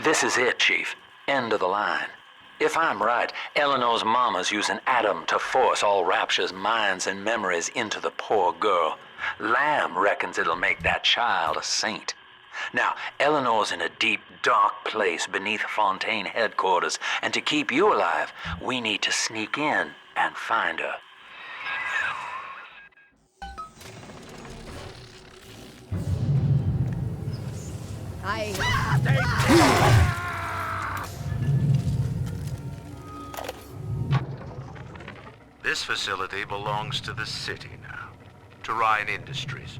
This is it, Chief. End of the line. If I'm right, Eleanor's mama's using Adam to force all Rapture's minds and memories into the poor girl. Lamb reckons it'll make that child a saint. Now, Eleanor's in a deep, dark place beneath Fontaine headquarters, and to keep you alive, we need to sneak in and find her. This facility belongs to the city now, to Ryan Industries,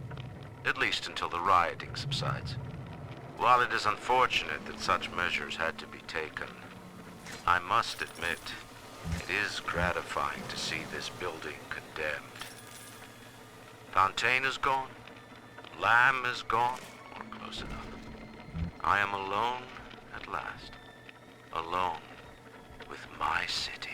at least until the rioting subsides. While it is unfortunate that such measures had to be taken, I must admit, it is gratifying to see this building condemned. Fontaine is gone, Lamb is gone, or close enough. I am alone at last, alone with my city.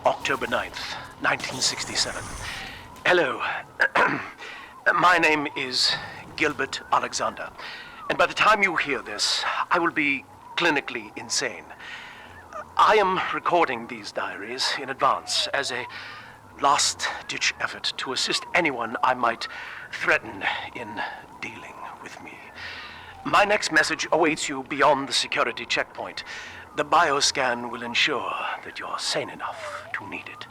October 9th, 1967. Hello. My name is Gilbert Alexander, and by the time you hear this, I will be clinically insane. I am recording these diaries in advance as a last-ditch effort to assist anyone I might threaten in dealing with me. My next message awaits you beyond the security checkpoint. The bioscan will ensure that you're sane enough to need it.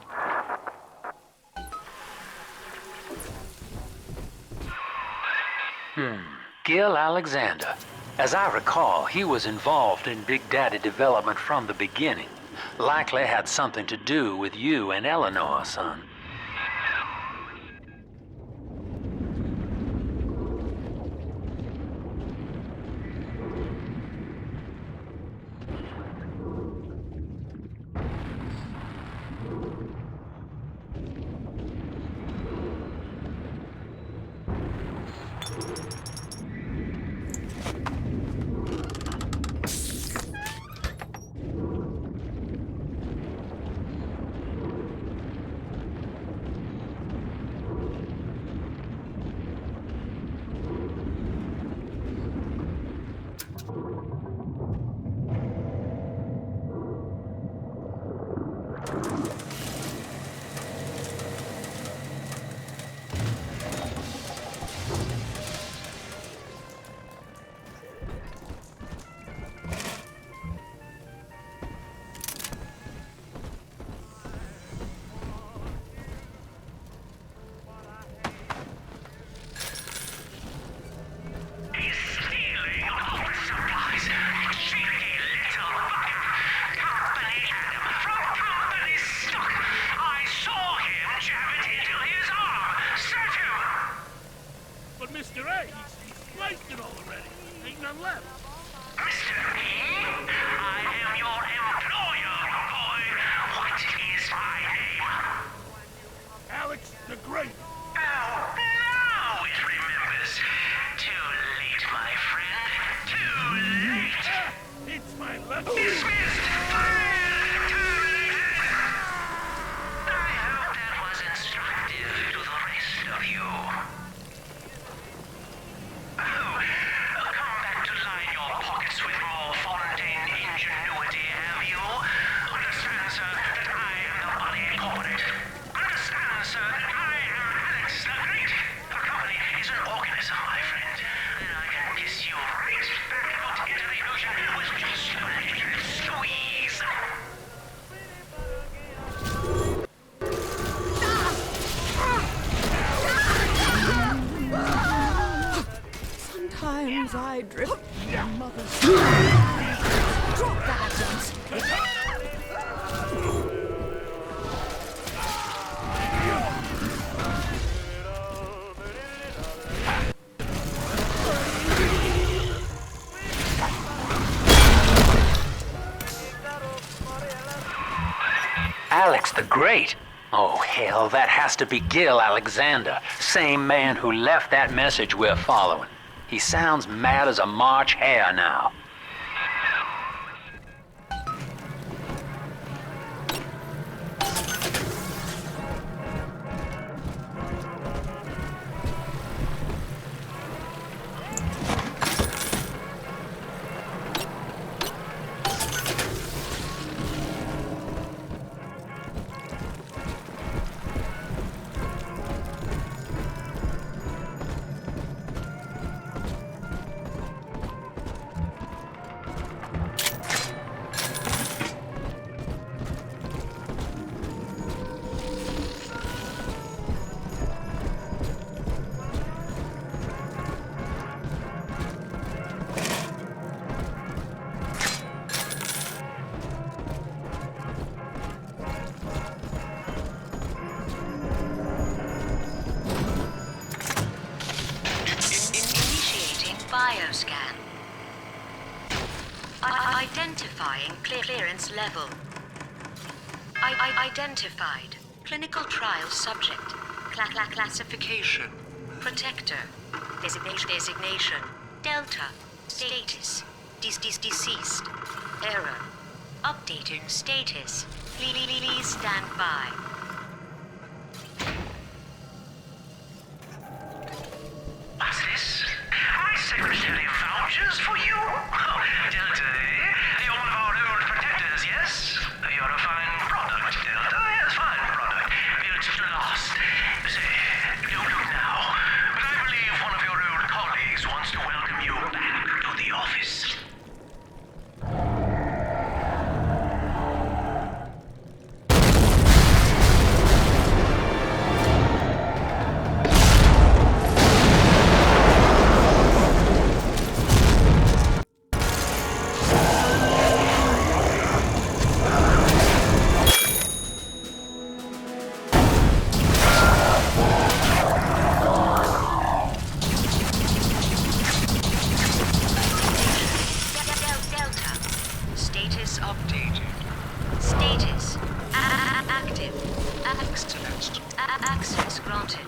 Gil Alexander. As I recall, he was involved in Big Daddy development from the beginning. Likely had something to do with you and Eleanor, son. I drift your mother's drop that at once. Alex the Great? Oh, hell, that has to be Gil Alexander. Same man who left that message we're following. He sounds mad as a March hare now. Bioscan. Identifying clearance level. Identified. Clinical trial subject. Classification. Protector. Designation. Delta. Status. Deceased. Error. Updating status. Please stand by. What's this? My secretary vouchers for you? Oh, Delta, eh? You're one of our old protectors, yes? You're a fine product, Delta. Yes, fine product. Built to last. Say, don't look now, but I believe one of your old colleagues wants to welcome you back to the office. Access granted.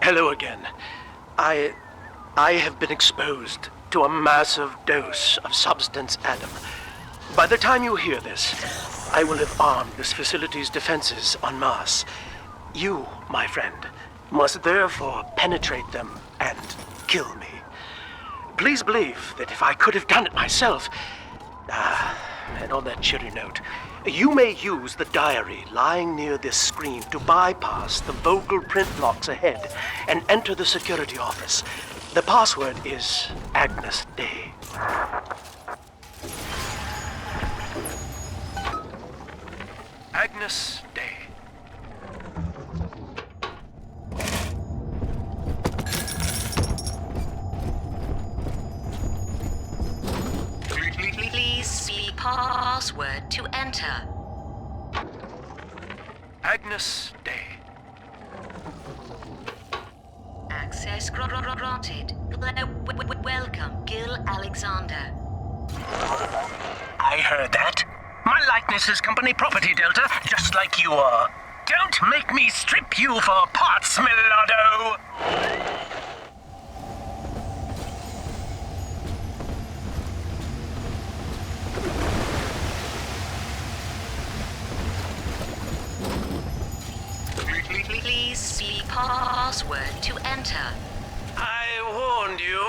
Hello again. I have been exposed to a massive dose of substance Adam. By the time you hear this, I will have armed this facility's defenses en masse. You, my friend, must therefore penetrate them and kill me. Please believe that if I could have done it myself... and on that cheery note, you may use the diary lying near this screen to bypass the vocal print locks ahead and enter the security office. The password is Agnes Day. Agnes Day. Please see password to enter. Agnes Day. Access granted. Welcome, Gil Alexander. I heard that. My likeness is company property, Delta, just like you are. Don't make me strip you for parts, Millardo! Please see password to enter. I warned you.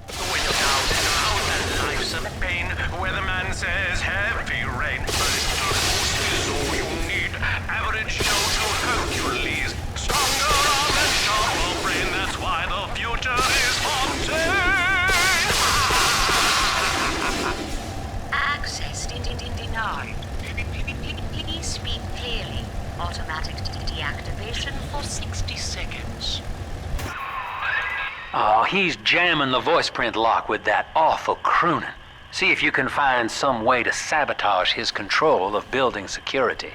When you're down and out and life's a pain, weatherman says heavy rain. A little boost is all you need. Average Joe to Hercules. Stronger arm and sharper brain. That's why the future is Fontaine. Access denied. Please speak clearly. Automatic deactivation for 60 seconds. Oh, he's jamming the voice print lock with that awful crooning. See if you can find some way to sabotage his control of building security.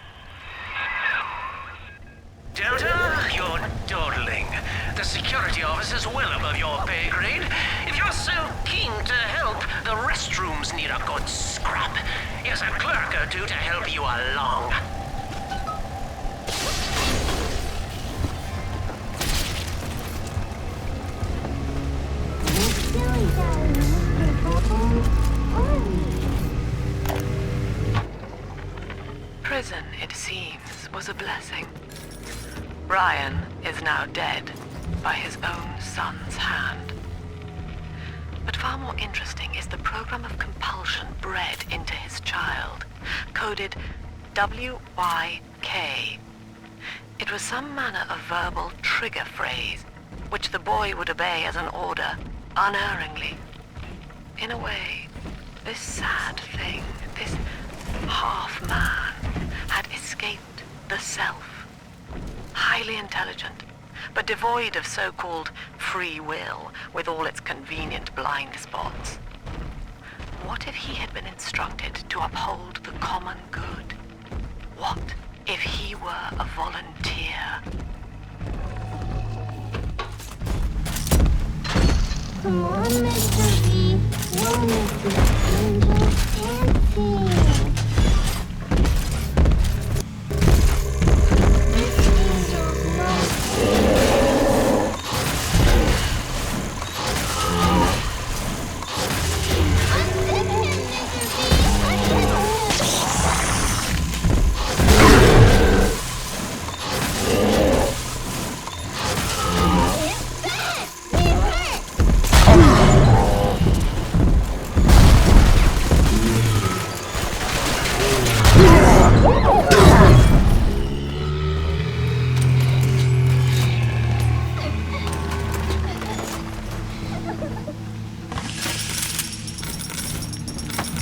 Delta, you're dawdling. the security office is well above your pay grade. If you're so keen to help, the restrooms need a good scrub. Here's a clerk or two to help you along. Prison, it seems, was a blessing. Ryan is now dead by his own son's hand. But far more interesting is the program of compulsion bred into his child, coded WYK. It was some manner of verbal trigger phrase, which the boy would obey as an order, unerringly. In a way, this sad thing, this half-man, had escaped the self. Highly intelligent, but devoid of so-called free will, with all its convenient blind spots. What if he had been instructed to uphold the common good? What if he were a volunteer? Come on, Mr. B. We'll make these angels dancing.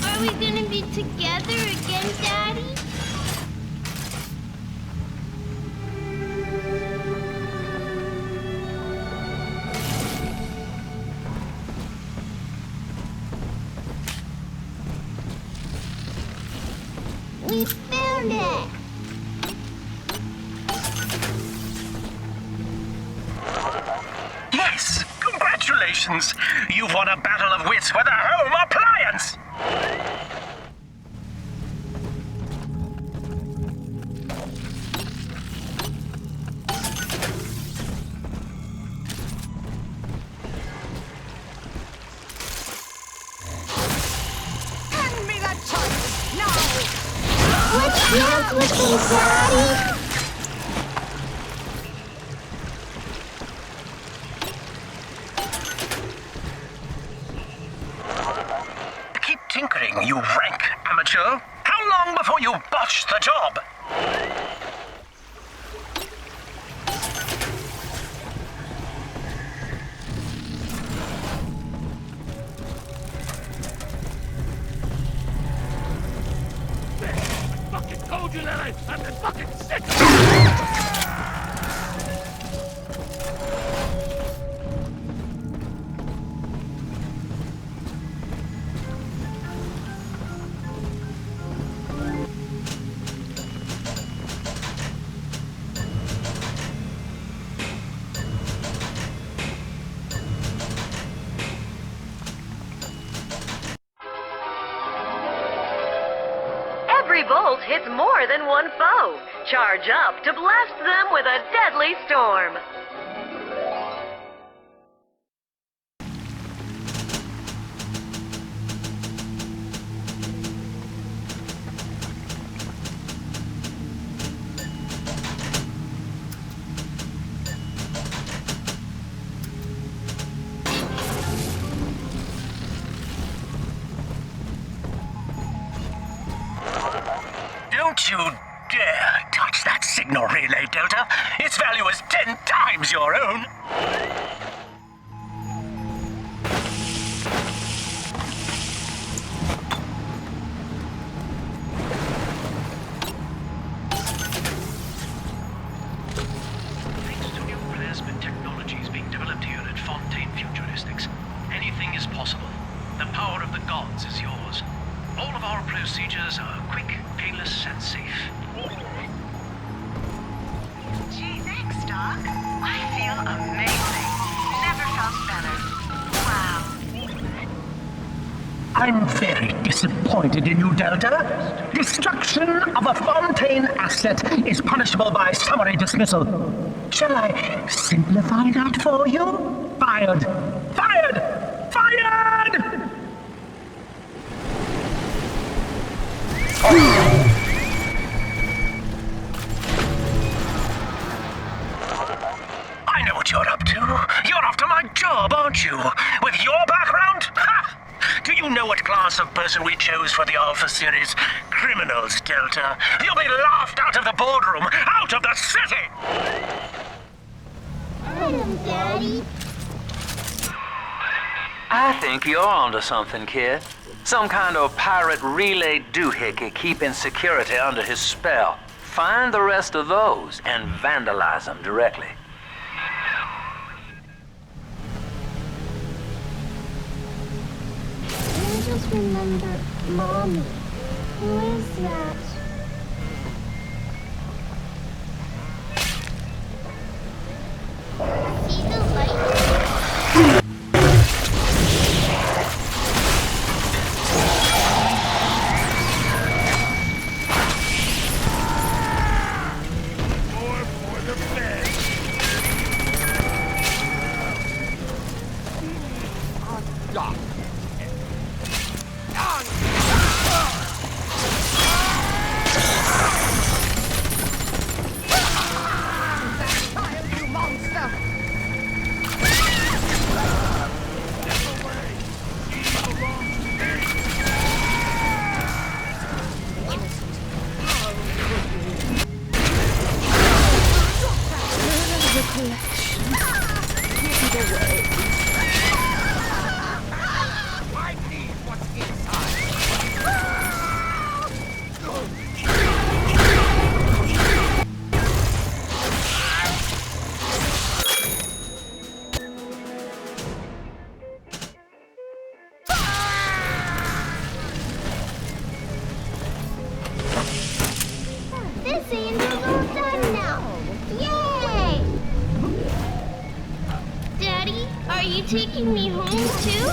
Are we gonna be together again, Daddy? We found it! Yes! Congratulations! You've won a battle of wits with a home appliance! Hand me that child, now! What's wrong with him, Daddy? Keep tinkering, you rank amateur. How long before you botch the job? Fucking told you that I'm fucking sick. Every bolt hits more than one foe. Charge up to blast them with a deadly storm. Don't you dare touch that signal relay, Delta. Its value is 10 times your own. Thanks to new plasmid technologies being developed here at Fontaine Futuristics, anything is possible. The power of the gods is yours. All of our procedures are quick, painless, and safe. Gee, thanks, Doc. I feel amazing. I'm very disappointed in you, Delta. Destruction of a Fontaine asset is punishable by summary dismissal. Shall I simplify that for you? Fired! Fired! Fired! I know what you're up to. You're after my job, aren't you? With your background? Ha! Do you know what class of person we chose for the Alpha series? Criminals, Delta. You'll be laughed out of the boardroom, out of the city! Daddy. I think you're onto something, kid. Some kind of pirate relay doohickey keeping security under his spell. Find the rest of those and vandalize them directly. I just remember Mommy. Who is that? See the light? You monster! The collection. Give it away. I need what's inside. This angel's all done now. Yay! Daddy, are you taking me home too?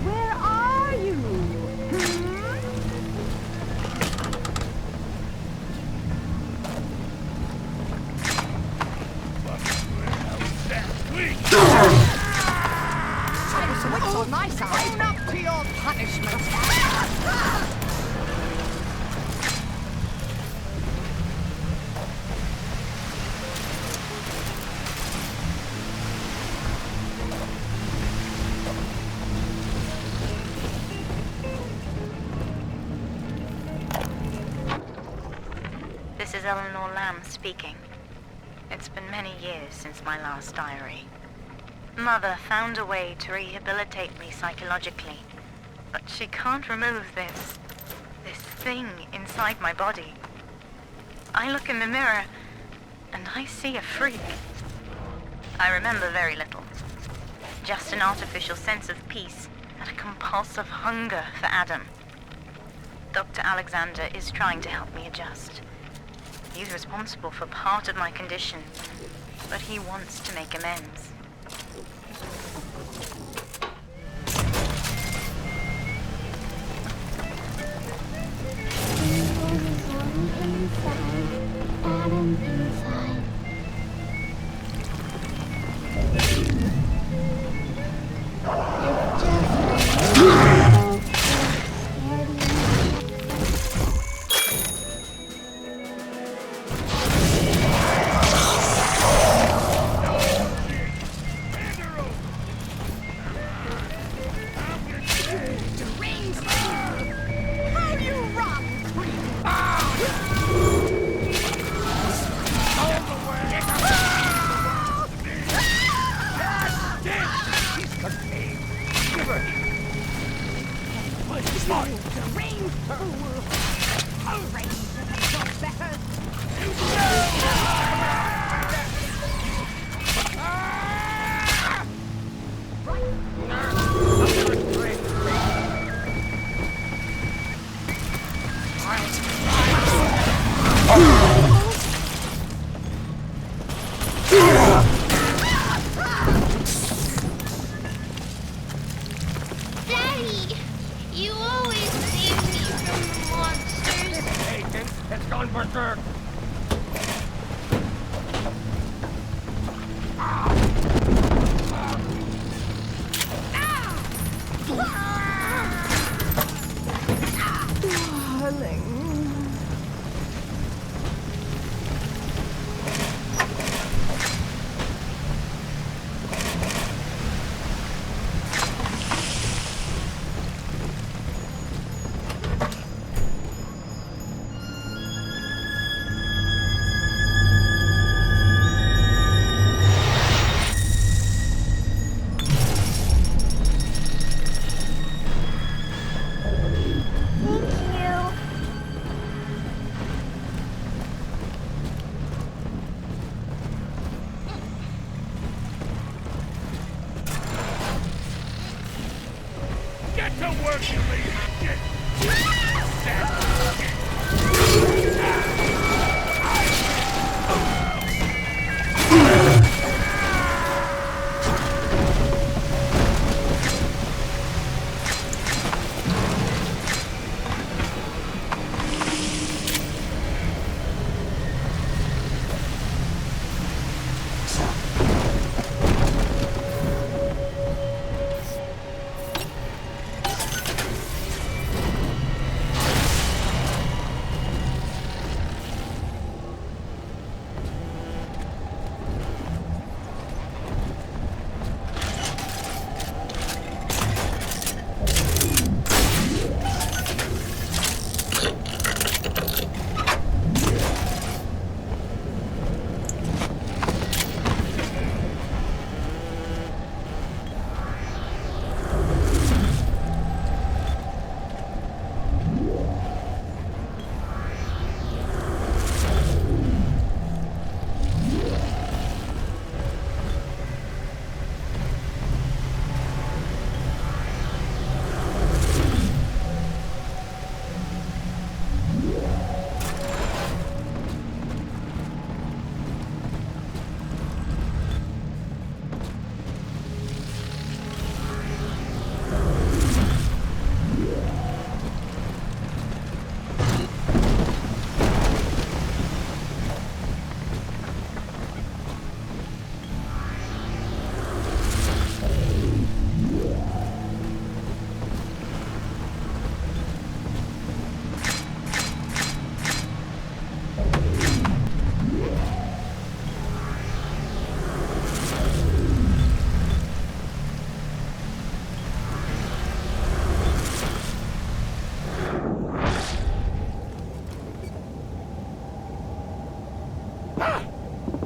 Where are you? What's on my side? Own up to your punishment. This is Eleanor Lamb speaking. It's been many years since my last diary. Mother found a way to rehabilitate me psychologically, but she can't remove this thing inside my body. I look in the mirror, and I see a freak. I remember very little. Just an artificial sense of peace and a compulsive hunger for Adam. Dr. Alexander is trying to help me adjust. He's responsible for part of my condition, but he wants to make amends. Adam inside.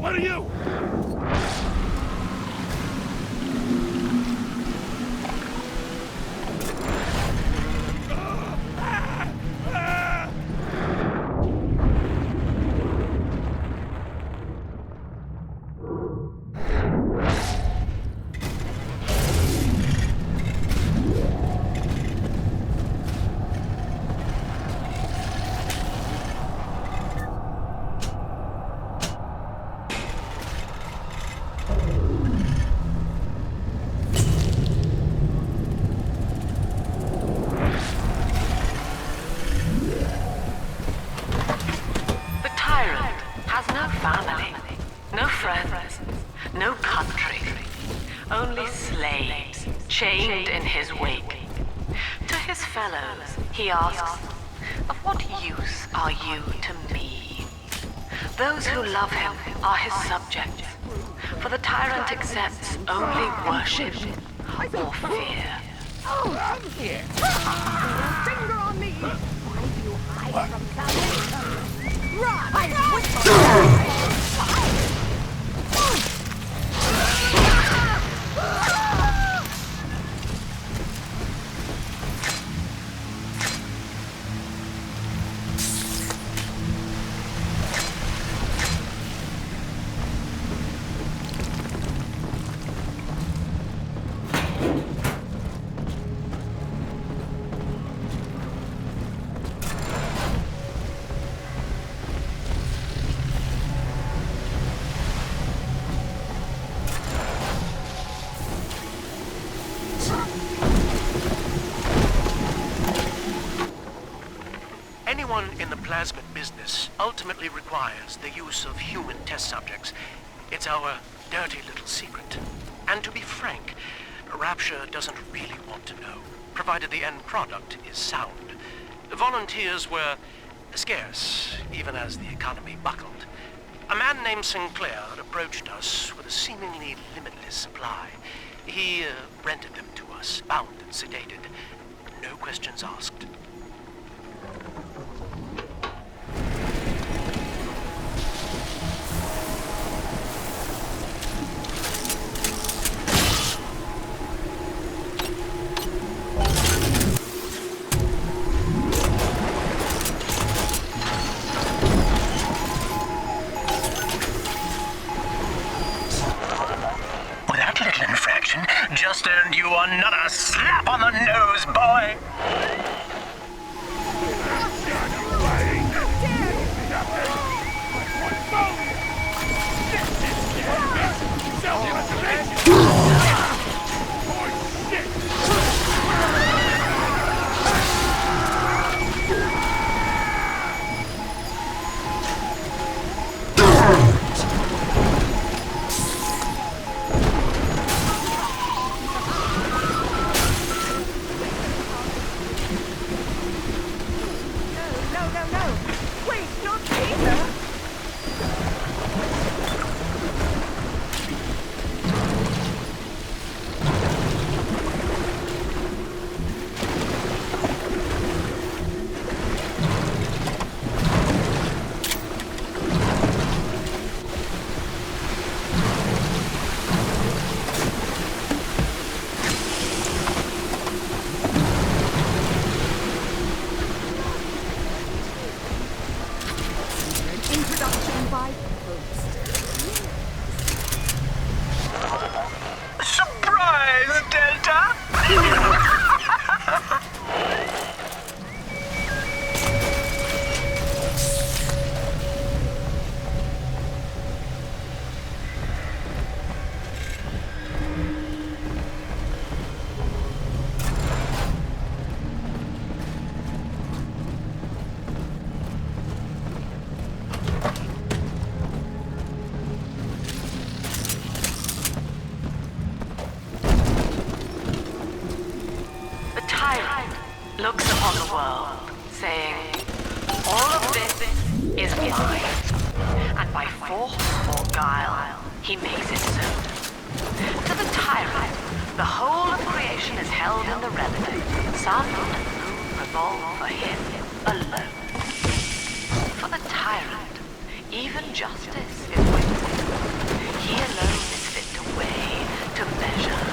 What are you? No country, only slaves, chained in his wake. To his fellows, he asks, of what use are you to me? Those who love him are his subjects, for the tyrant accepts only worship or fear. Oh, come here! Finger on me! Why do you hide from salvation? Run! I whisper! Anyone in the plasmid business ultimately requires the use of human test subjects. It's our dirty little secret. And to be frank, Rapture doesn't really want to know, provided the end product is sound. Volunteers were scarce, even as the economy buckled. A man named Sinclair approached us with a seemingly limitless supply. He rented them to us, bound and sedated. No questions asked. With that little infraction, attention just earned you another slap on the nose, boy. No. Wait, not Peter. Introduction by post. Surprise, Delta! The tyrant looks upon the world, saying, all of this is mine. And by force or guile, he makes it so. To the tyrant, the whole of creation is held in the relative. Sun and moon revolve for him alone. For the tyrant, even justice is weighted. He alone is fit to weigh, to measure,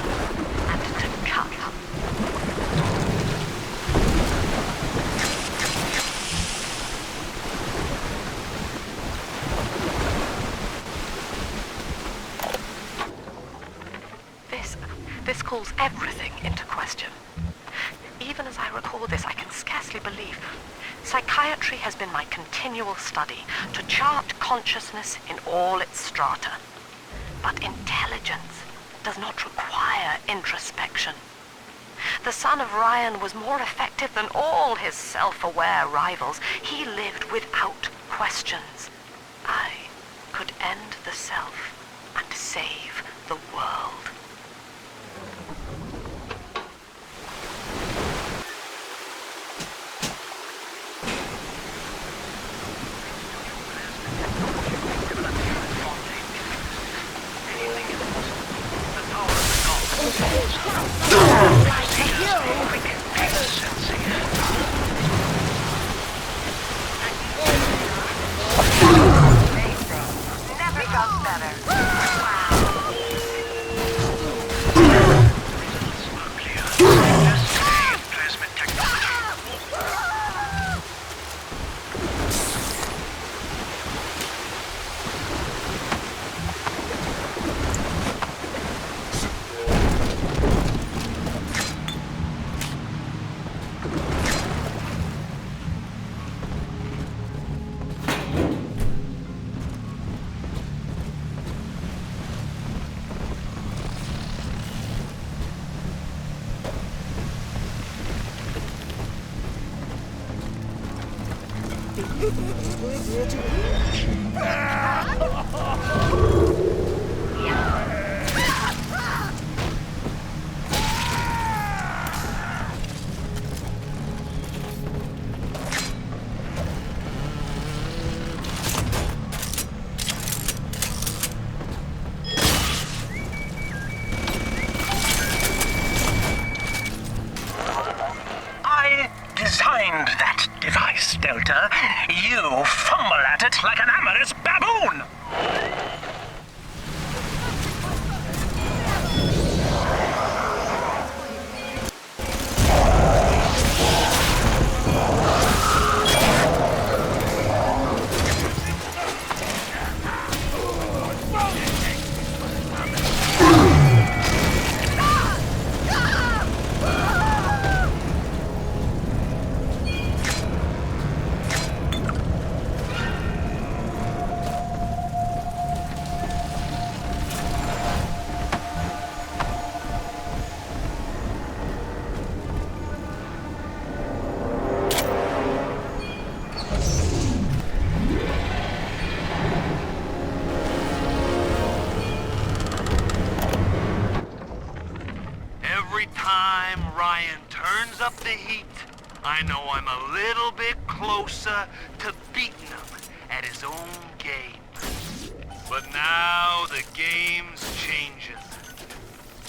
and to cut. This calls everything into question. Even as I record this, I can scarcely believe. Psychiatry has been my continual study to chart consciousness in all its strata. But intelligence does not require introspection. The son of Ryan was more effective than all his self-aware rivals. He lived without questions. I could end the self and save the world. Never felt better. Designed that device, Delta. You fumble at it like an amorous baboon! every time Ryan turns up the heat, I know I'm a little bit closer to beating him at his own game. But now the game's changing.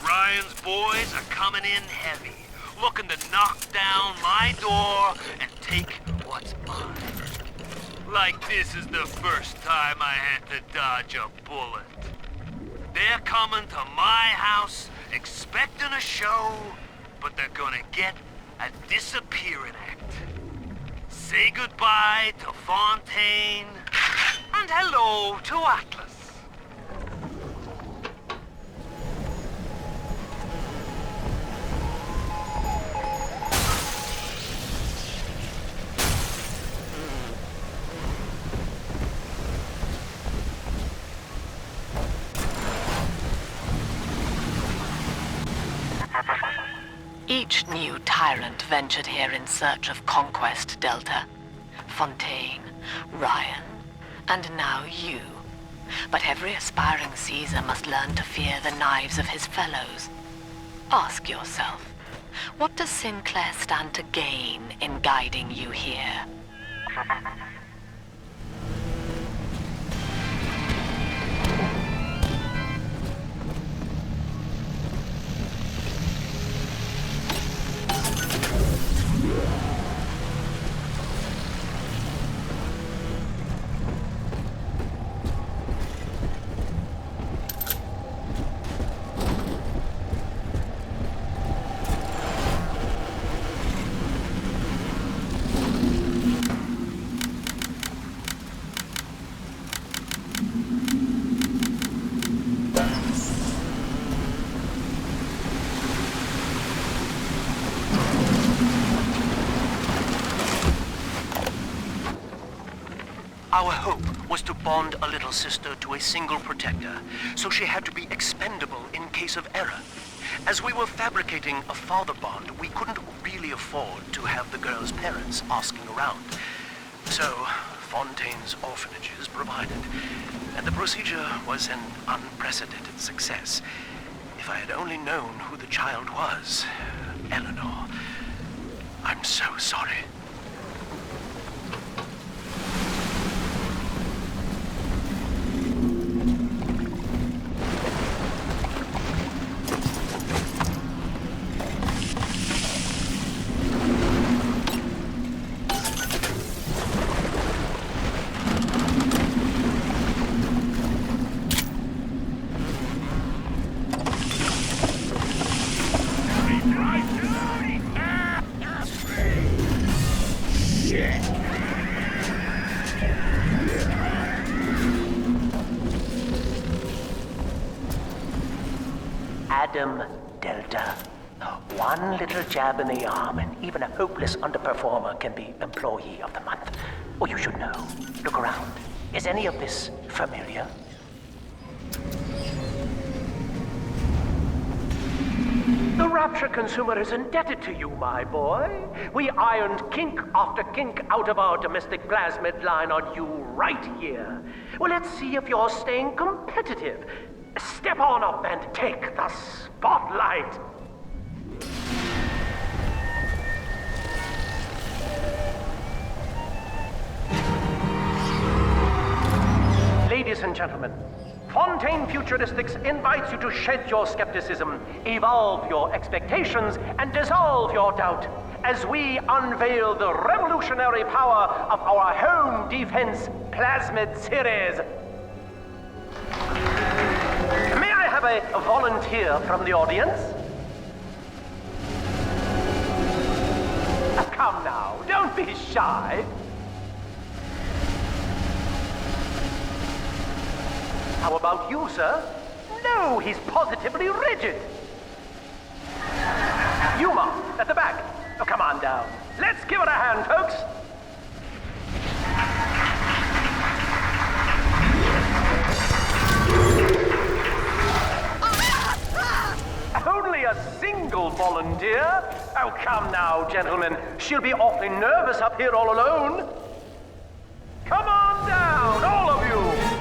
Ryan's boys are coming in heavy, looking to knock down my door and take what's mine. Like this is the first time I had to dodge a bullet. They're coming to my house expecting a show, but they're gonna get a disappearing act. Say goodbye to Fontaine, and hello to Atlas. Each new tyrant ventured here in search of conquest, Delta. Fontaine, Ryan, and now you. But every aspiring Caesar must learn to fear the knives of his fellows. Ask yourself, what does Sinclair stand to gain in guiding you here? Our hope was to bond a little sister to a single protector, so she had to be expendable in case of error. As we were fabricating a father bond, we couldn't really afford to have the girl's parents asking around. So, Fontaine's orphanages provided, and the procedure was an unprecedented success. If I had only known who the child was, Eleanor, I'm so sorry. Adam, Delta. One little jab in the arm, and even a hopeless underperformer can be Employee of the Month. Or you should know. Look around. Is any of this familiar? The Rapture consumer is indebted to you, my boy. We ironed kink after kink out of our domestic plasmid line on you right here. Well, let's see if you're staying competitive. Step on up and take the spotlight. Ladies and gentlemen, Fontaine Futuristics invites you to shed your skepticism, evolve your expectations, and dissolve your doubt as we unveil the revolutionary power of our home defense plasmid series. May I have a volunteer from the audience? Come now, don't be shy. How about you, sir? No, he's positively rigid. Yuma, at the back. Oh, come on down. Let's give it a hand, folks. Only a single volunteer? Oh, come now, gentlemen. She'll be awfully nervous up here all alone. Come on down, all of you.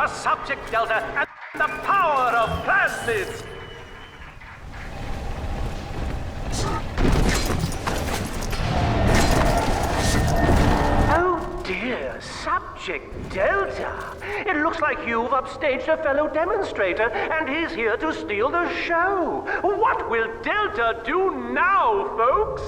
subject, Delta, and the power of plasmids! Oh dear, Subject Delta. It looks like you've upstaged a fellow demonstrator, and he's here to steal the show. What will Delta do now, folks?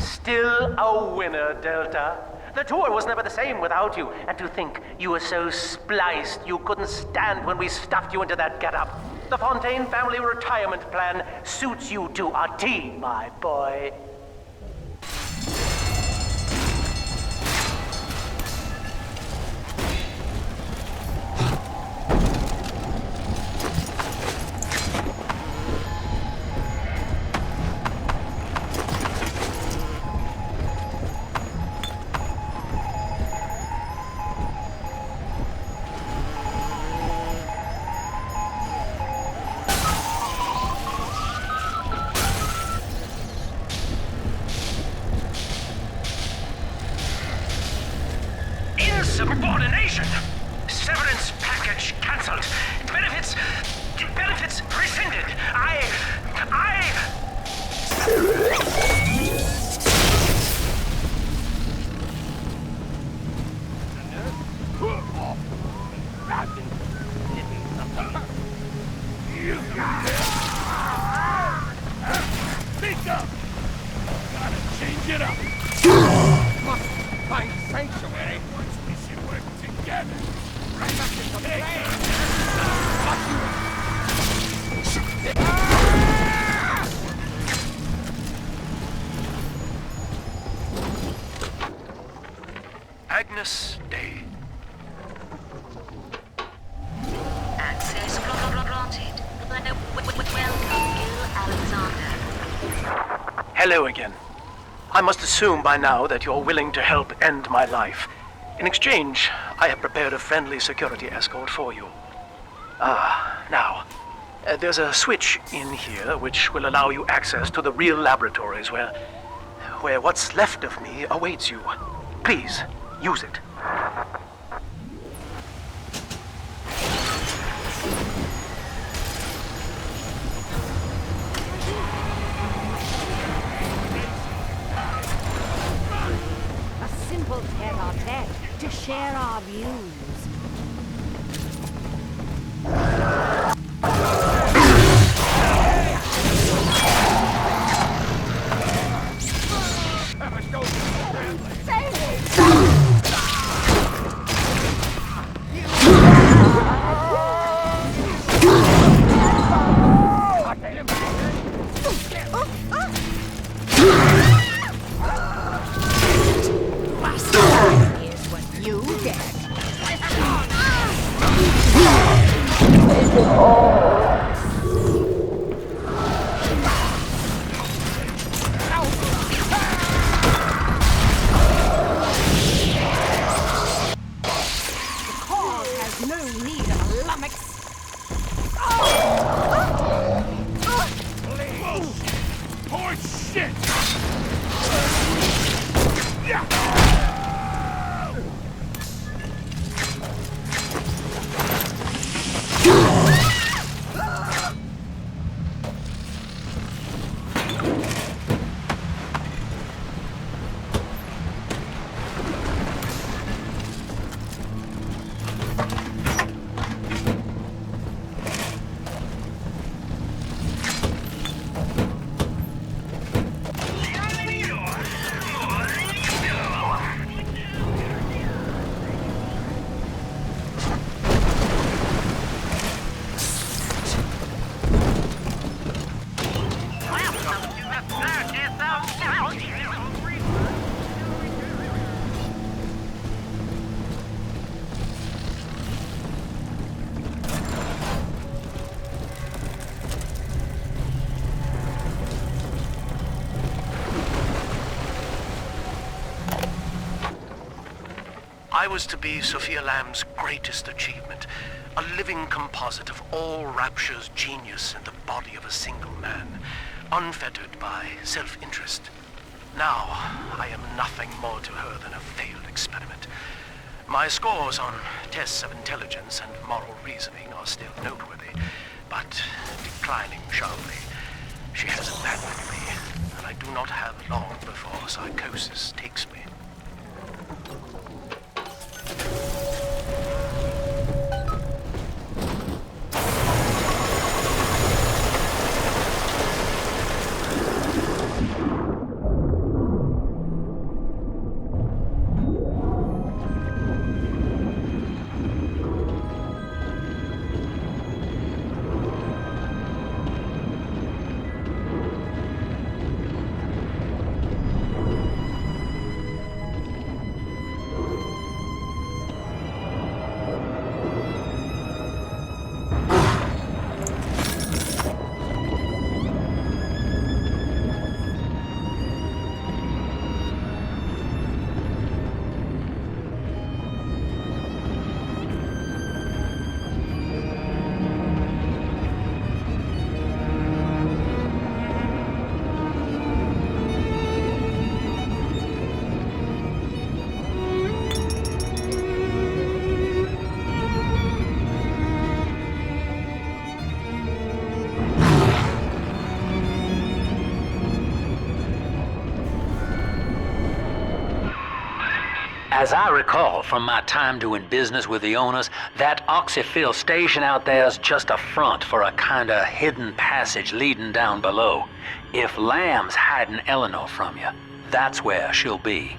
Still a winner, Delta. The tour was never the same without you, and to think you were so spliced you couldn't stand when we stuffed you into that getup. The Fontaine family retirement plan suits you to a T, my boy. Insubordination! Severance package cancelled. Benefits rescinded. Speak up! Gotta change it up! Must find sanctuary. We should work together. Right up to the plan. Agnes Day. Access granted. Welcome, Gil Alexander. Hello again. I must assume by now that you're willing to help end my life. In exchange, I have prepared a friendly security escort for you. Now, there's a switch in here which will allow you access to the real laboratories where what's left of me awaits you. Please, use it. A simple tete-a-tete to share our views. I was to be Sophia Lamb's greatest achievement, a living composite of all Rapture's genius in the body of a single man, unfettered by self-interest. Now, I am nothing more to her than a failed experiment. My scores on tests of intelligence and moral reasoning are still noteworthy, but declining sharply. She has abandoned me, and I do not have long before psychosis takes me. As I recall from my time doing business with the owners, that oxyfill station out there's just a front for a kinda hidden passage leading down below. If Lamb's hiding Eleanor from you, that's where she'll be.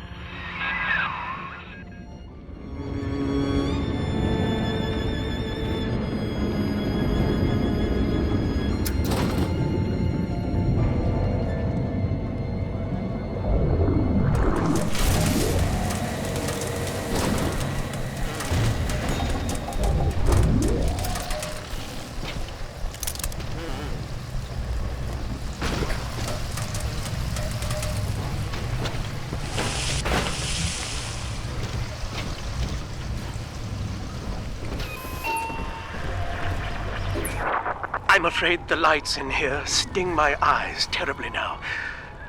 I'm afraid the lights in here sting my eyes terribly now.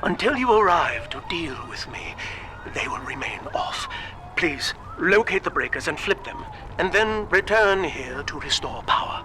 Until you arrive to deal with me, they will remain off. Please, locate the breakers and flip them, and then return here to restore power.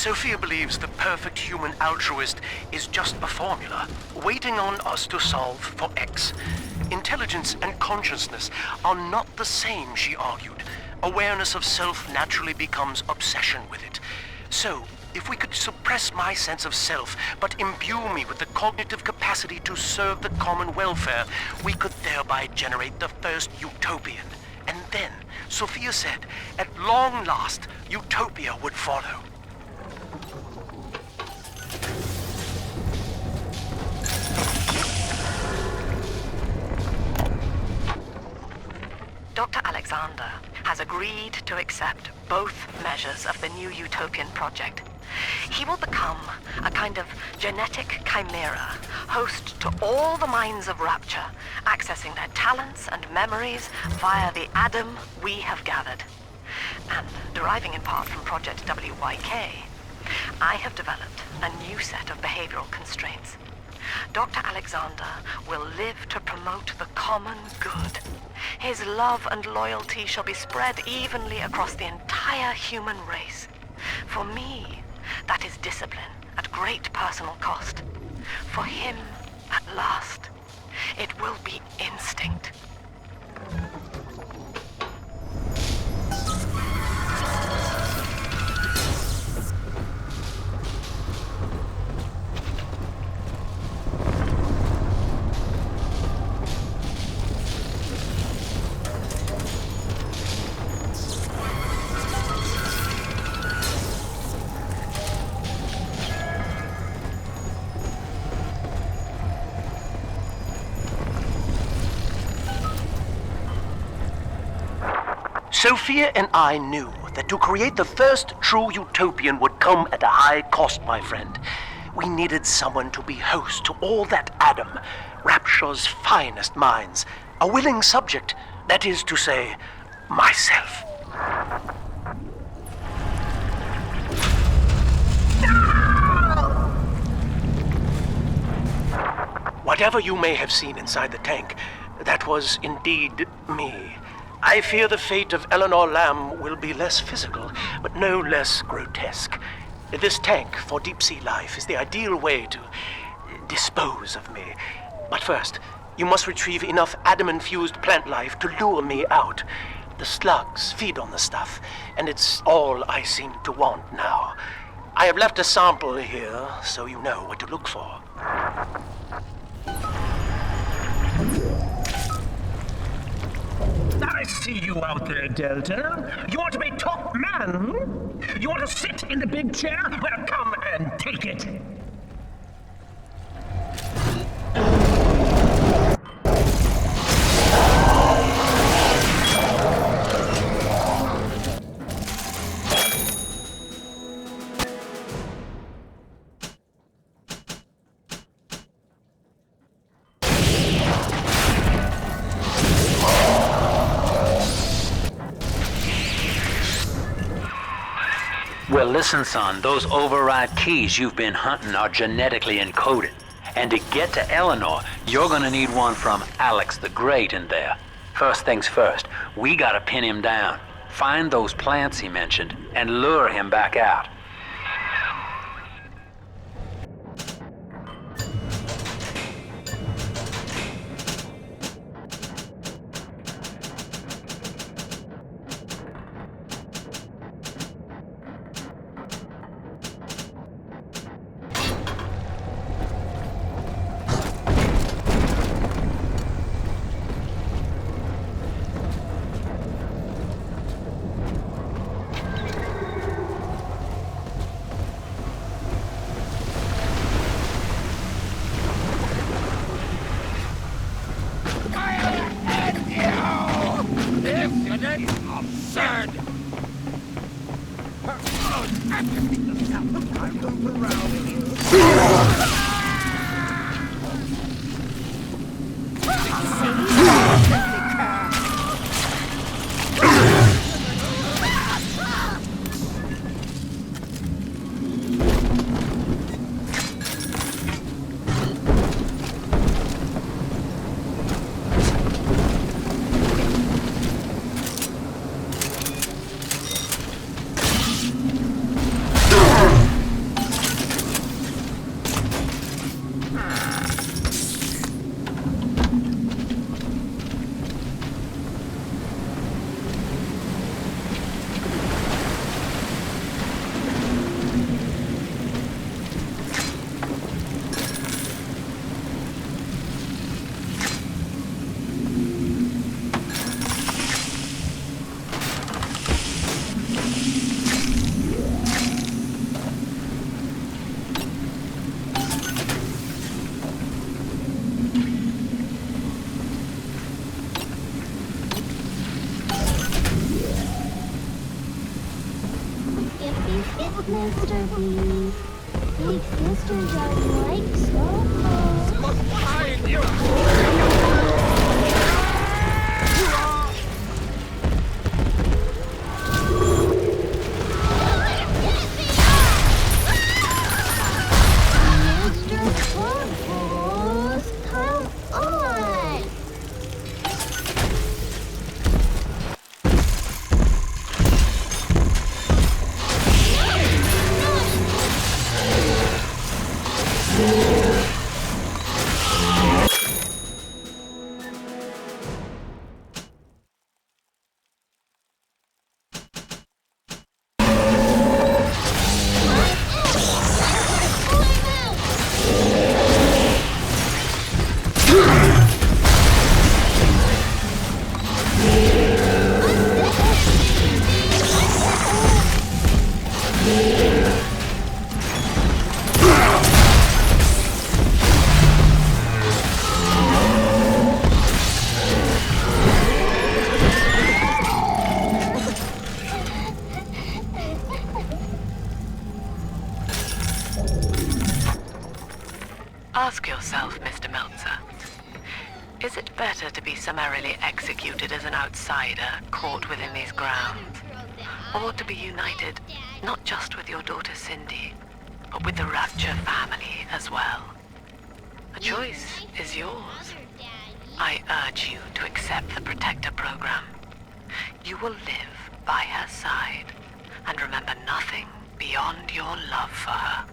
Sophia believes the perfect human altruist is just a formula, waiting on us to solve for X. Intelligence and consciousness are not the same, she argued. Awareness of self naturally becomes obsession with it. So, if we could suppress my sense of self, but imbue me with the cognitive capacity to serve the common welfare, we could thereby generate the first utopian. And then, Sophia said, at long last, utopia would follow. Dr. Alexander has agreed to accept both measures of the new utopian project. He will become a kind of genetic chimera, host to all the minds of Rapture, accessing their talents and memories via the Adam we have gathered. And deriving in part from Project WYK, I have developed a new set of behavioral constraints. Dr. Alexander will live to promote the common good. His love and loyalty shall be spread evenly across the entire human race. For me, that is discipline at great personal cost. For him, at last, it will be instinct. Sophia and I knew that to create the first true utopian would come at a high cost, my friend. We needed someone to be host to all that Adam, Rapture's finest minds, a willing subject, that is to say, myself. Whatever you may have seen inside the tank, that was indeed me. I fear the fate of Eleanor Lamb will be less physical, but no less grotesque. This tank for deep-sea life is the ideal way to dispose of me. But first, you must retrieve enough Adam-infused plant life to lure me out. The slugs feed on the stuff, and it's all I seem to want now. I have left a sample here, so you know what to look for. I see you out there, Delta. You want to be top man? You want to sit in the big chair? Well, come and take it. Well, listen, son, those override keys you've been hunting are genetically encoded. And to get to Eleanor, you're gonna need one from Alex the Great in there. First things first, we gotta pin him down, find those plants he mentioned, and lure him back out. Absurd! Mr. B. Big sisters are like so. Look behind you! Mr. Corpus, come on! Ask yourself, Mr. Meltzer, is it better to be summarily executed as an outsider caught within these grounds, or to be united not just with your daughter Cindy, but with the Rapture family as well? The choice is yours. I urge you to accept the Protector program. You will live by her side and remember nothing beyond your love for her.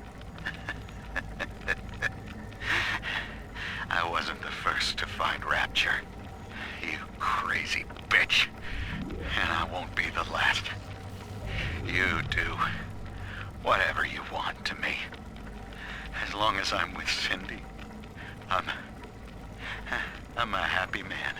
I wasn't the first to find Rapture, you crazy bitch. And I won't be the last. You do whatever you want to me. As long as I'm with Cindy, I'm a happy man.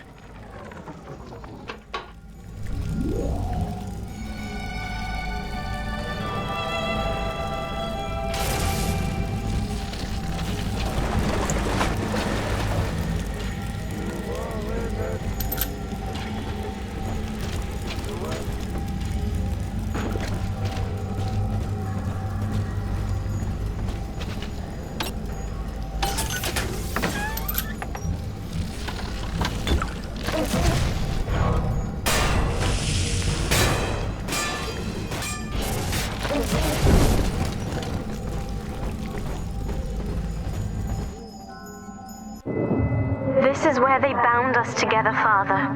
This is where they bound us together, Father.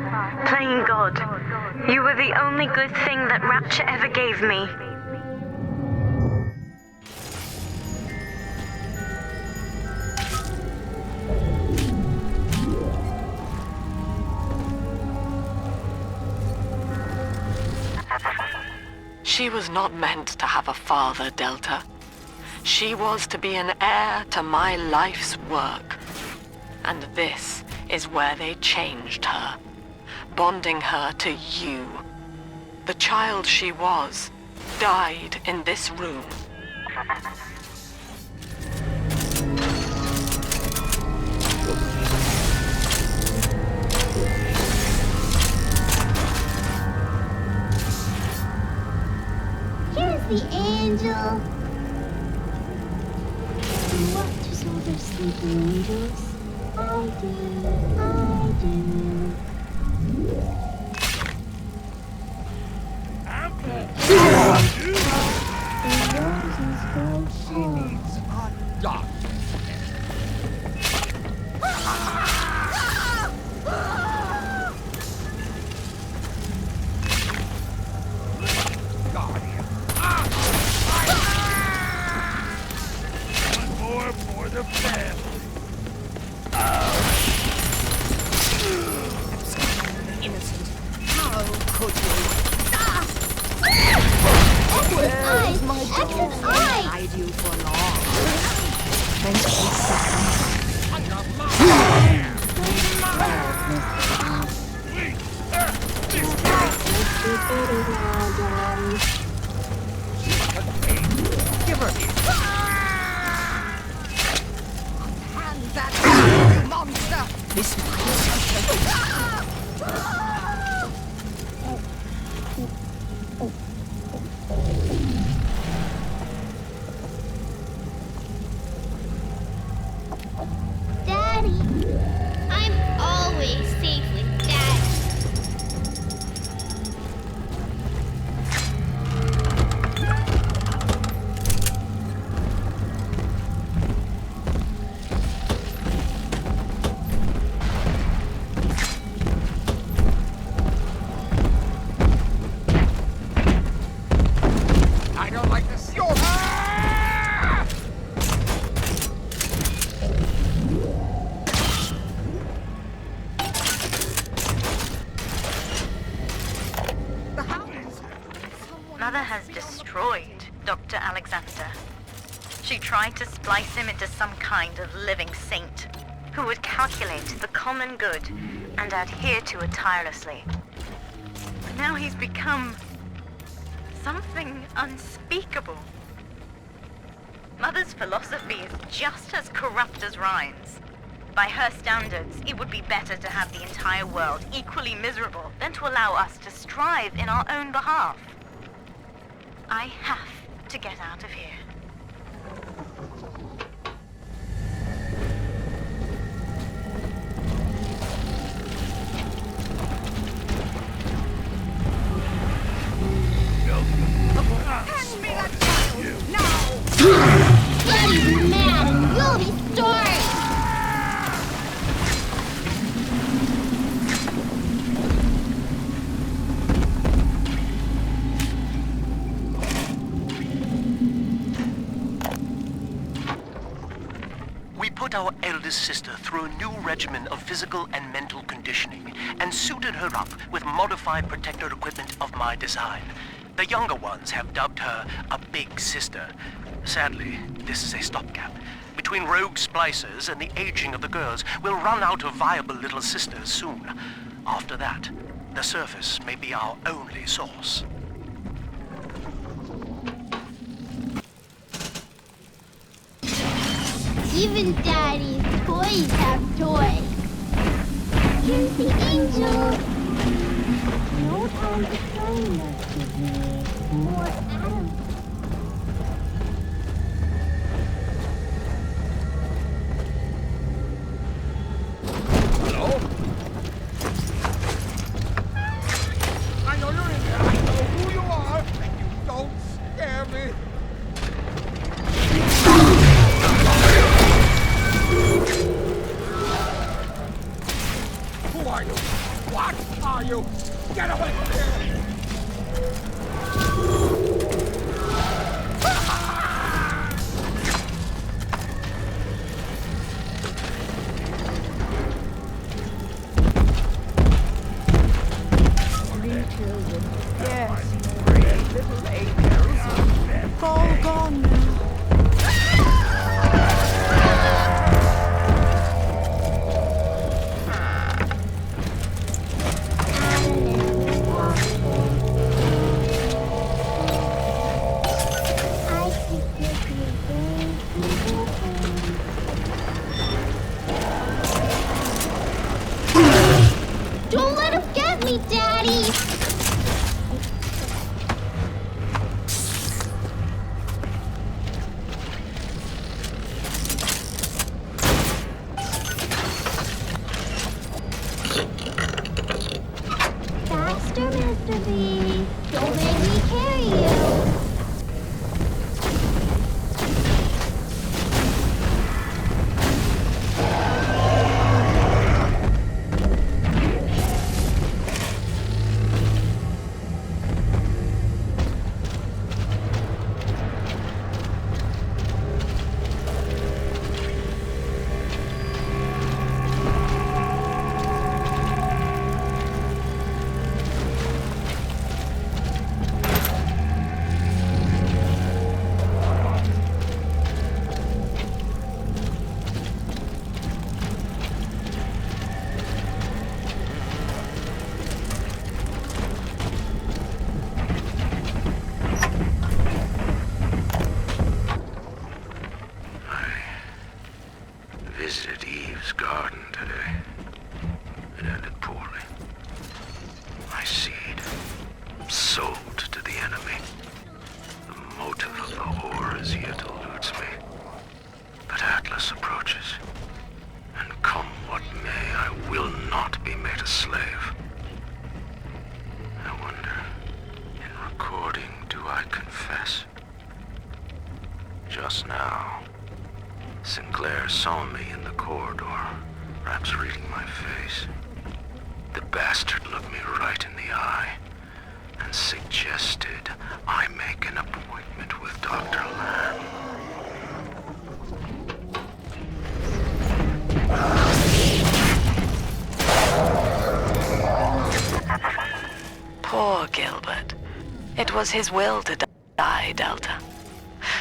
Playing God. You were the only good thing that Rapture ever gave me. She was not meant to have a father, Delta. She was to be an heir to my life's work. And this is where they changed her, bonding her to you. The child she was died in this room. Here's the angel. Who watches over sleeping angels? I do. She needs a doctor. Guardian. One more for the family. Innocent. How could you? Where's my dog? Hide you for long. 20 seconds. Under my Give her here. Hand that monster. This Daddy, I'm always safe with Daddy. I don't like this. Mother has destroyed Dr. Alexander. She tried to splice him into some kind of living saint who would calculate the common good and adhere to it tirelessly. But now he's become something unspeakable. Mother's philosophy is just as corrupt as Ryan's. By her standards, it would be better to have the entire world equally miserable than to allow us to strive in our own behalf. I have to get out of here. our eldest sister through a new regimen of physical and mental conditioning and suited her up with modified protector equipment of my design. The younger ones have dubbed her a big sister. Sadly, this is a stopgap. Between rogue splicers and the aging of the girls, we'll run out of viable little sisters soon. After that, the surface may be our only source. Even Daddy's toys have toys. Here's the angel. No time to train us to be more Adam. Hello? I know you're in there. I know who you are. And you don't scare me. Who are you? What are you? Get away from here! Three children. Yes, 3 little angels. All gone now. Don't let him get me, Daddy! Faster, Mr. B. Don't make me carry you. Visited Eve's garden today. It ended poorly. My seed, sold to the enemy. The motive of the horrors yet eludes me. But Atlas approaches, and come what may, I will not be made a slave. I wonder, in recording, do I confess? Just now, Sinclair saw me in the corridor, perhaps reading my face. The bastard looked me right in the eye and suggested I make an appointment with Dr. Lamb. Poor Gilbert. It was his will to die, Delta.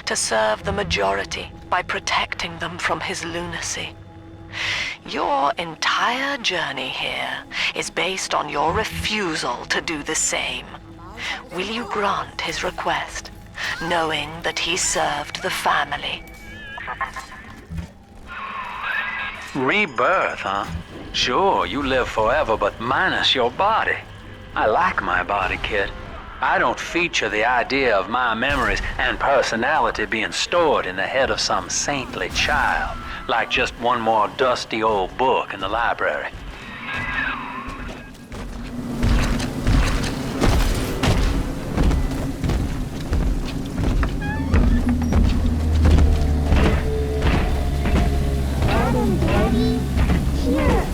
To serve the majority by protecting them from his lunacy. Your entire journey here is based on your refusal to do the same. Will you grant his request, knowing that he served the family? Rebirth, huh? Sure, you live forever, but minus your body. I like my body, kid. I don't feature the idea of my memories and personality being stored in the head of some saintly child, like just one more dusty old book in the library. Adam, Daddy, here.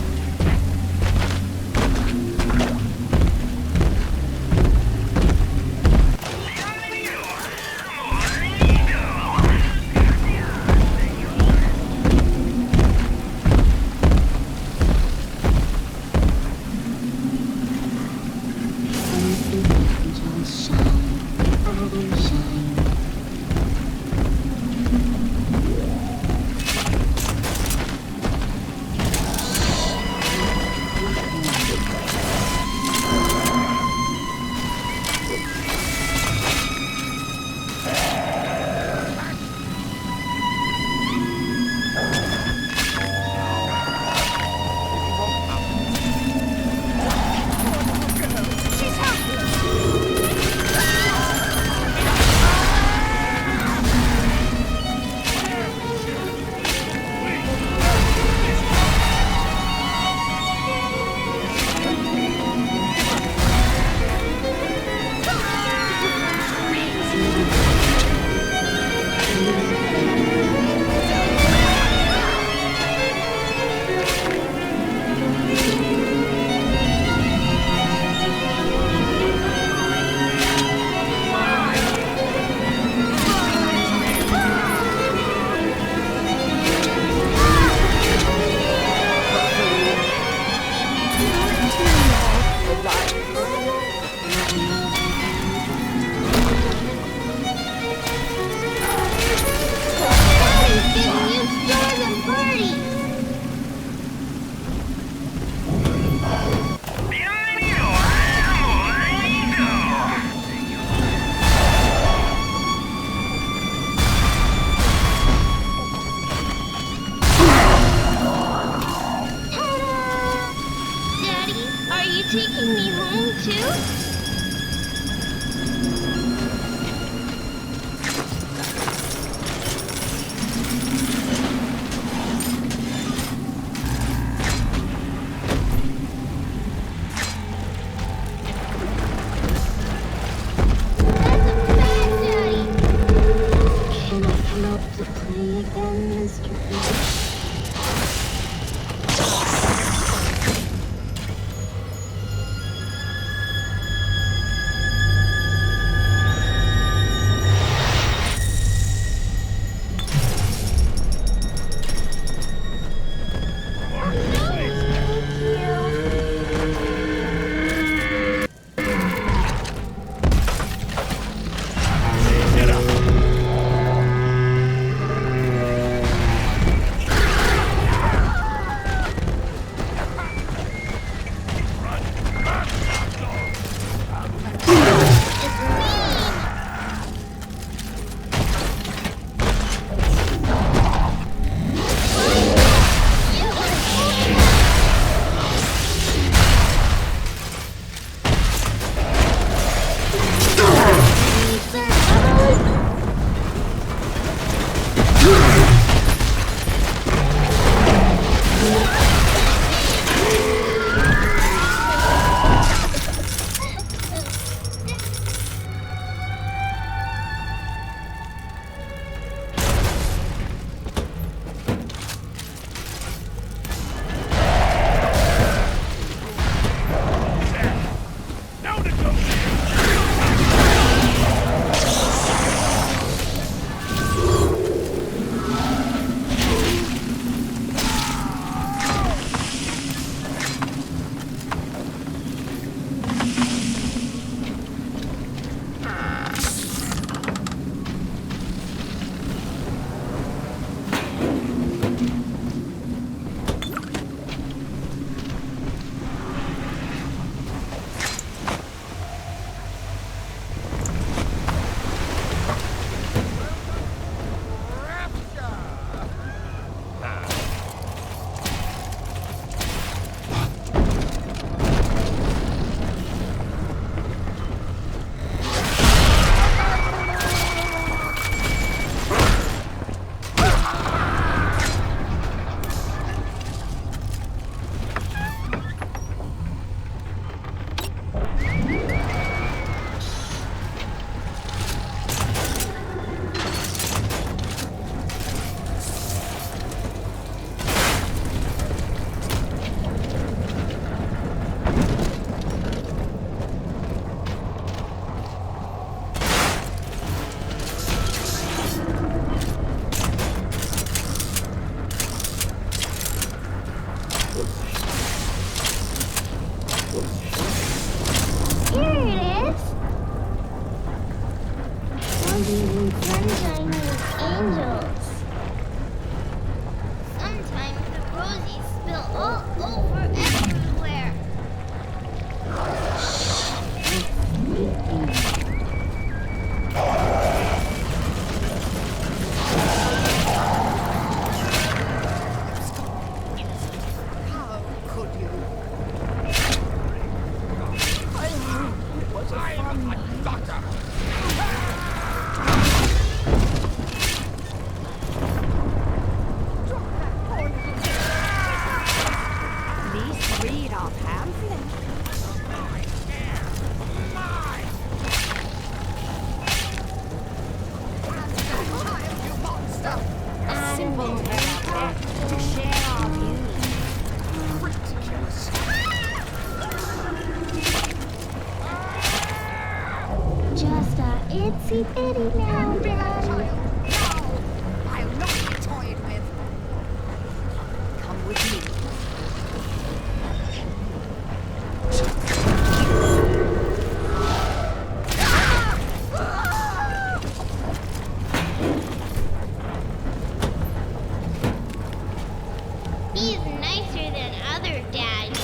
too? Itsy bitty now, Daddy. I'll not be toyed with. Come with me. He's nicer than other daddies.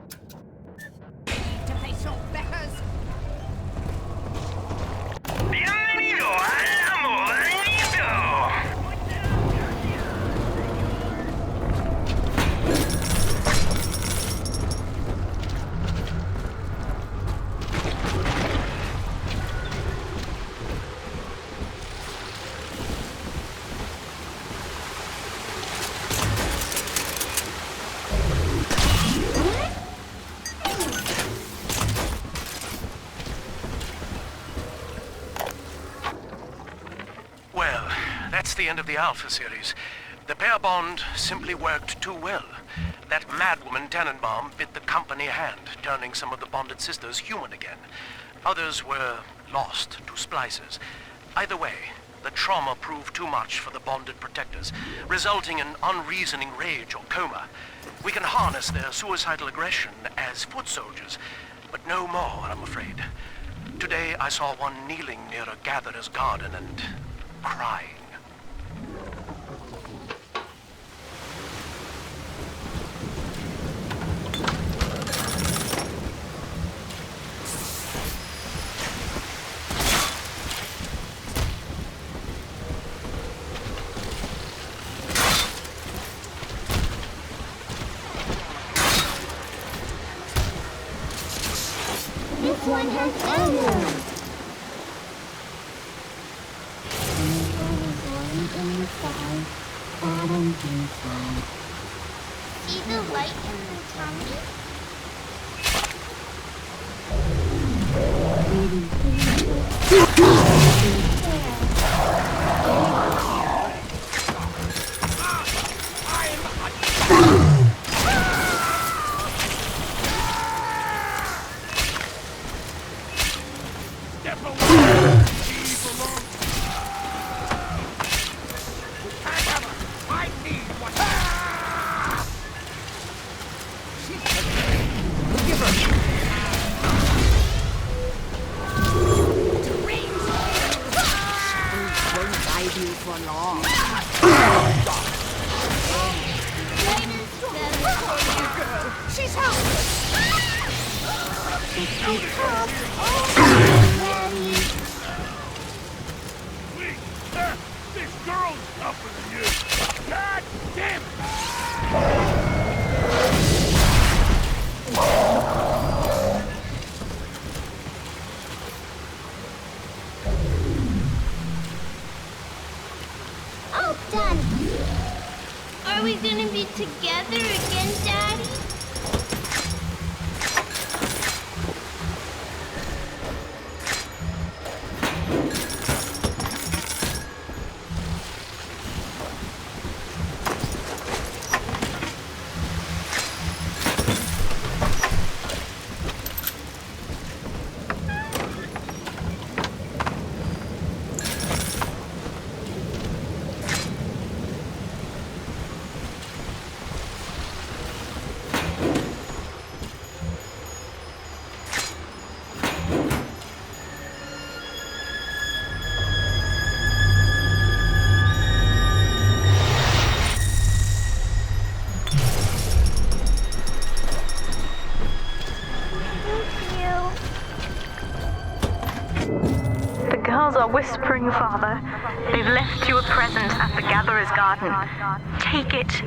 To face your betters. Bienvenido al amoranito. Well, that's the end of the Alpha series. The pair bond simply worked too well. That madwoman Tannenbaum bit the company hand, turning some of the bonded sisters human again. Others were lost to splices. Either way, the trauma proved too much for the bonded protectors, resulting in unreasoning rage or coma. We can harness their suicidal aggression as foot soldiers, but no more, I'm afraid. Today I saw one kneeling near a gatherer's garden and crying. This one has ammo. Inside, Adam inside. See the light in the tummy? She's helpless. This girl's tougher than you. God damn it! All done. Are we gonna be together again, Daddy? The girls are whispering, Father. They've left you a present at the Gatherer's Garden. Take it.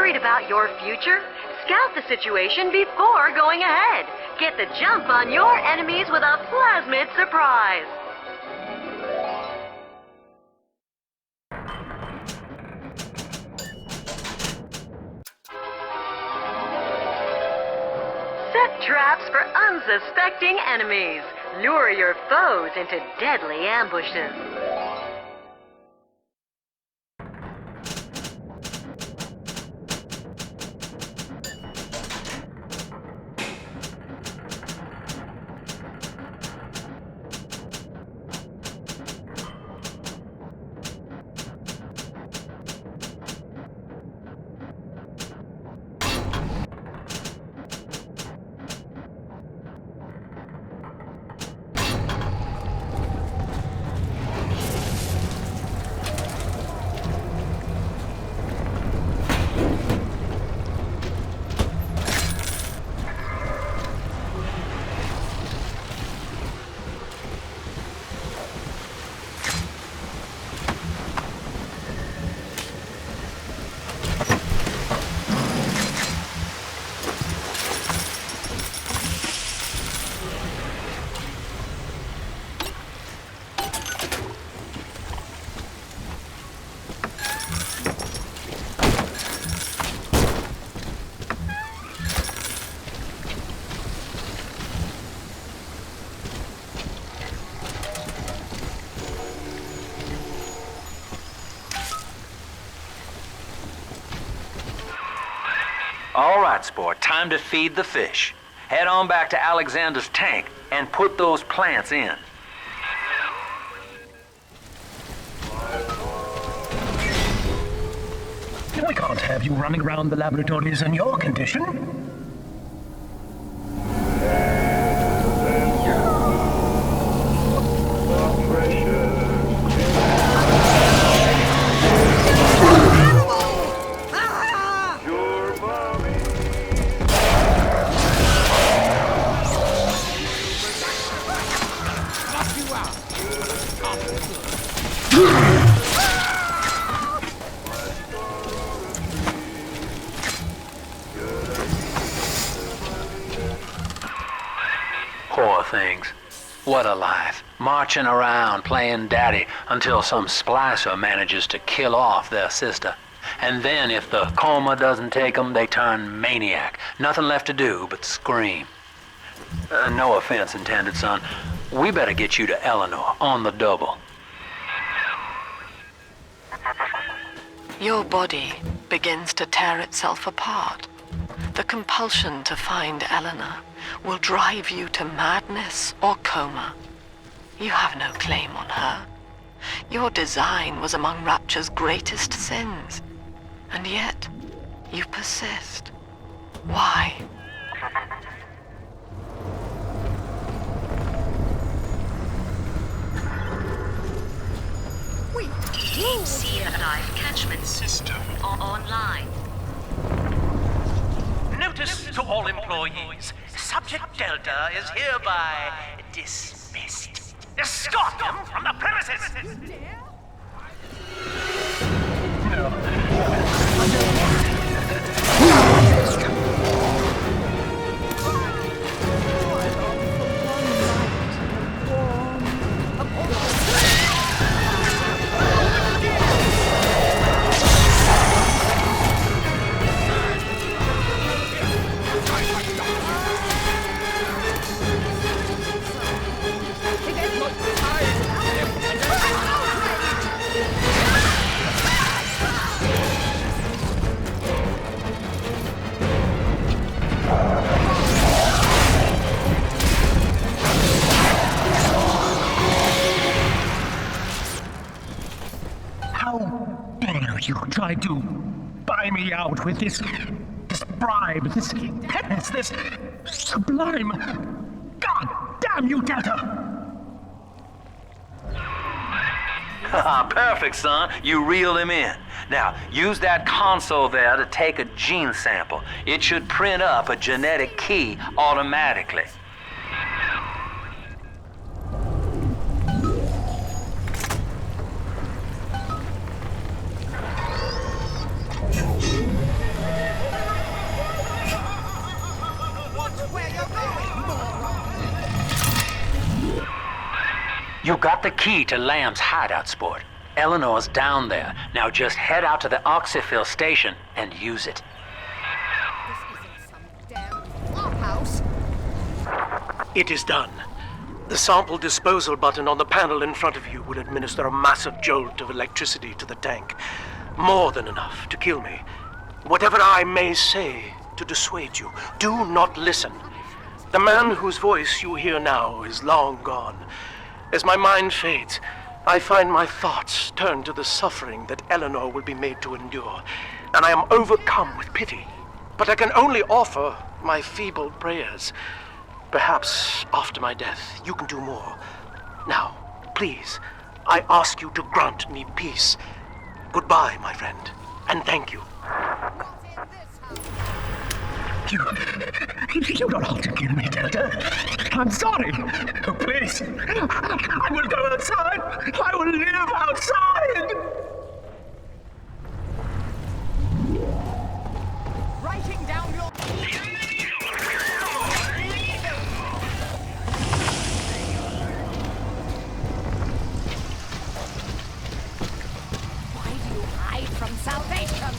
Worried about your future? Scout the situation before going ahead. Get the jump on your enemies with a plasmid surprise. Set traps for unsuspecting enemies. Lure your foes into deadly ambushes. All right, sport, time to feed the fish. Head on back to Alexander's tank and put those plants in. We can't have you running around the laboratories in your condition. Poor things. What a life. Marching around playing daddy until some splicer manages to kill off their sister. And then if the coma doesn't take them, they turn maniac. Nothing left to do but scream. No offense intended, son. We better get you to Eleanor on the double. Your body begins to tear itself apart. The compulsion to find Eleanor will drive you to madness or coma. You have no claim on her. Your design was among Rapture's greatest sins. And yet, you persist. Why? Deep Sea Life Catchment System online. Notice to all employees, Subject Delta is hereby dismissed. Escort them from the premises! You tried to buy me out with this bribe, this penance, this sublime... God damn you, Delta! Perfect, son. You reeled him in. Now, use that console there to take a gene sample. It should print up a genetic key automatically. where you're going, moron! You got the key to Lamb's hideout, sport. Eleanor's down there. Now just head out to the Oxyphil station and use it. This isn't some damn flophouse. It is done. The sample disposal button on the panel in front of you will administer a massive jolt of electricity to the tank. More than enough to kill me. Whatever I may say to dissuade you, do not listen. The man whose voice you hear now is long gone. As my mind fades, I find my thoughts turn to the suffering that Eleanor will be made to endure, and I am overcome with pity. But I can only offer my feeble prayers. Perhaps after my death, you can do more. Now, please, I ask you to grant me peace. Goodbye, my friend, and thank you. You don't have to kill me, Delta. I'm sorry. Oh, please. I will go outside. I will live outside. Writing down your... Why do you hide from salvation?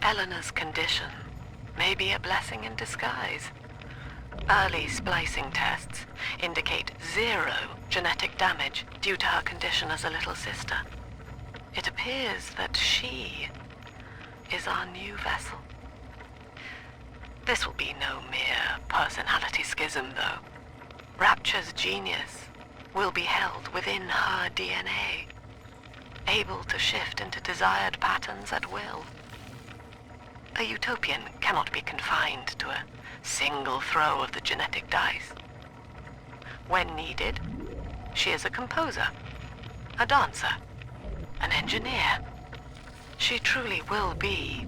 Eleanor's condition may be a blessing in disguise. Early splicing tests indicate 0 genetic damage due to her condition as a little sister. It appears that she is our new vessel. This will be no mere personality schism, though. Rapture's genius will be held within her DNA, able to shift into desired patterns at will. A utopian cannot be confined to a single throw of the genetic dice. When needed, she is a composer, a dancer, an engineer. She truly will be